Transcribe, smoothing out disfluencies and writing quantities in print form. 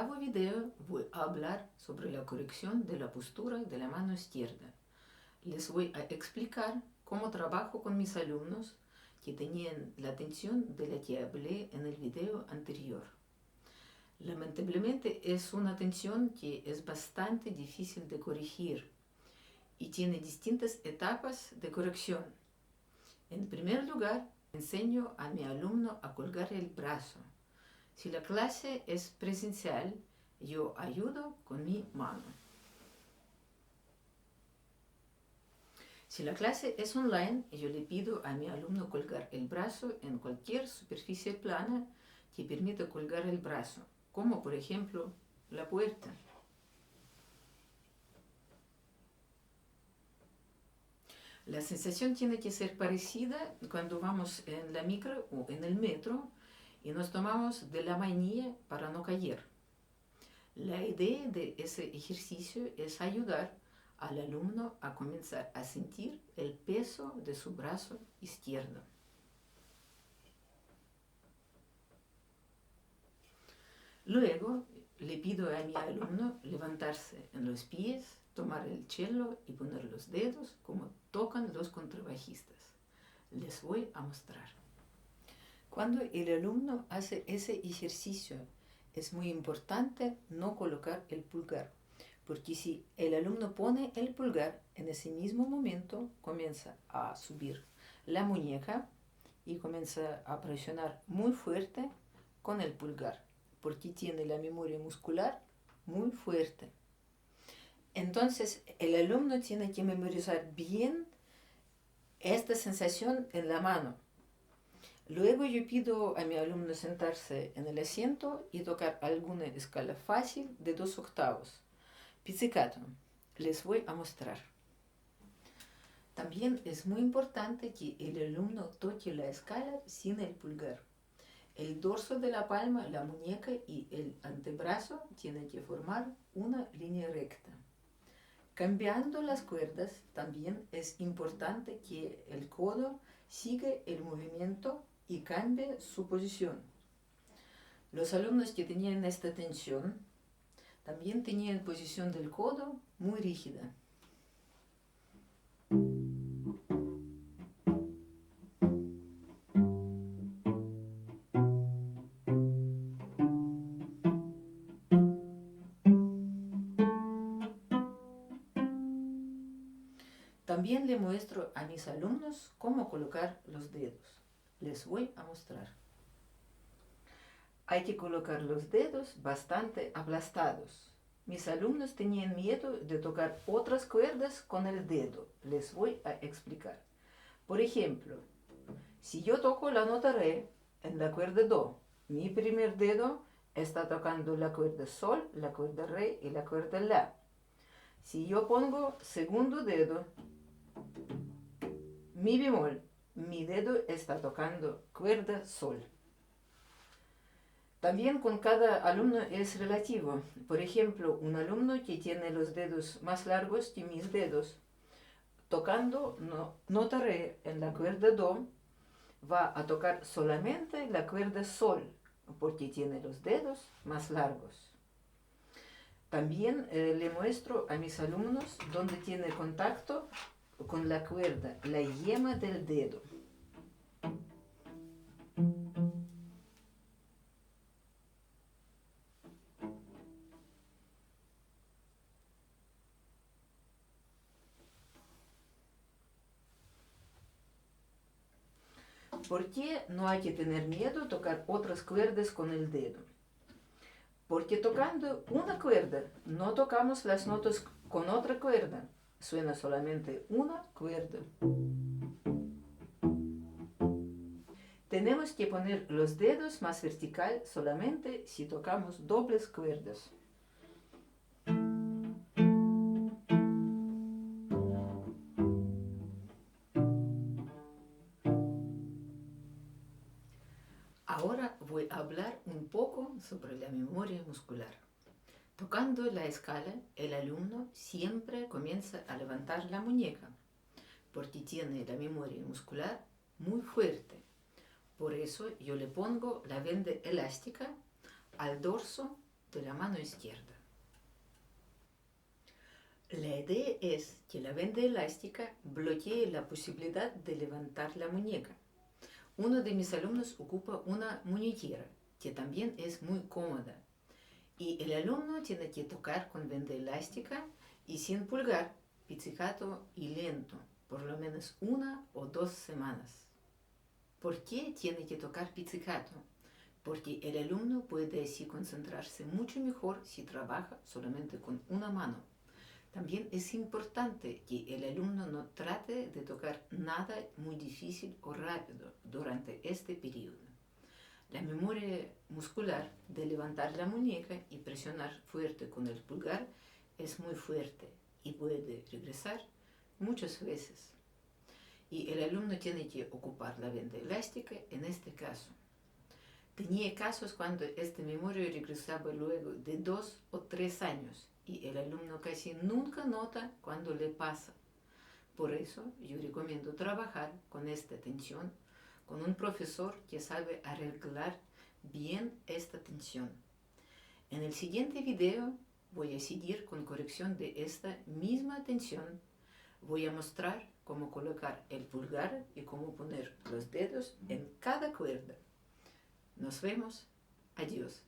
octavo video voy a hablar sobre la corrección de la postura de la mano izquierda. Les voy a explicar cómo trabajo con mis alumnos que tenían la tensión de la que hablé en el video anterior. Lamentablemente es una tensión que es bastante difícil de corregir y tiene distintas etapas de corrección. En primer lugar, enseño a mi alumno a colgar el brazo. Si la clase es presencial, yo ayudo con mi mano. Si la clase es online, yo le pido a mi alumno colgar el brazo en cualquier superficie plana que permita colgar el brazo, como por ejemplo la puerta. La sensación tiene que ser parecida cuando vamos en la micro o en el metro y nos tomamos de la manilla para no caer. La idea de ese ejercicio es ayudar al alumno a comenzar a sentir el peso de su brazo izquierdo. Luego le pido a mi alumno levantarse en los pies, tomar el cello y poner los dedos como tocan los contrabajistas. Les voy a mostrar. Cuando el alumno hace ese ejercicio, es muy importante no colocar el pulgar, porque si el alumno pone el pulgar, en ese mismo momento comienza a subir la muñeca y comienza a presionar muy fuerte con el pulgar, porque tiene la memoria muscular muy fuerte. Entonces, el alumno tiene que memorizar bien esta sensación en la mano. Luego yo pido a mi alumno sentarse en el asiento y tocar alguna escala fácil de 2 octavos. Pizzicato. Les voy a mostrar. También es muy importante que el alumno toque la escala sin el pulgar. El dorso de la palma, la muñeca y el antebrazo tienen que formar una línea recta. Cambiando las cuerdas, también es importante que el codo siga el movimiento y cambie su posición. Los alumnos que tenían esta tensión también tenían posición del codo muy rígida. También le muestro a mis alumnos cómo colocar los dedos. Les voy a mostrar. Hay que colocar los dedos bastante aplastados. Mis alumnos tenían miedo de tocar otras cuerdas con el dedo. Les voy a explicar. Por ejemplo, si yo toco la nota re en la cuerda do, mi primer dedo está tocando la cuerda sol, la cuerda re y la cuerda la. Si yo pongo segundo dedo, mi bemol, mi dedo está tocando cuerda sol. También con cada alumno es relativo. Por ejemplo, un alumno que tiene los dedos más largos que mis dedos, tocando nota re en la cuerda do, va a tocar solamente la cuerda sol, porque tiene los dedos más largos. También le muestro a mis alumnos dónde tiene contacto con la cuerda, la yema del dedo. ¿Por qué no hay que tener miedo a tocar otras cuerdas con el dedo? Porque tocando una cuerda no tocamos las notas con otra cuerda, suena solamente una cuerda. Tenemos que poner los dedos más vertical solamente si tocamos dobles cuerdas. Ahora voy a hablar un poco sobre la memoria muscular. Tocando la escala, el alumno siempre comienza a levantar la muñeca, porque tiene la memoria muscular muy fuerte. Por eso yo le pongo la venda elástica al dorso de la mano izquierda. La idea es que la venda elástica bloquee la posibilidad de levantar la muñeca. Uno de mis alumnos ocupa una muñequera, que también es muy cómoda, y el alumno tiene que tocar con venda elástica y sin pulgar, pizzicato y lento, por lo menos 1 o 2 semanas. ¿Por qué tiene que tocar pizzicato? Porque el alumno puede así concentrarse mucho mejor si trabaja solamente con una mano. También es importante que el alumno no trate de tocar nada muy difícil o rápido durante este periodo. La memoria muscular de levantar la muñeca y presionar fuerte con el pulgar es muy fuerte y puede regresar muchas veces. Y el alumno tiene que ocupar la venda elástica en este caso. Tenía casos cuando esta memoria regresaba luego de 2 o 3 años y el alumno casi nunca nota cuando le pasa. Por eso yo recomiendo trabajar con esta tensión con un profesor que sabe arreglar bien esta tensión. En el siguiente video voy a seguir con corrección de esta misma tensión. Voy a mostrar cómo colocar el pulgar y cómo poner los dedos en cada cuerda. Nos vemos. Adiós.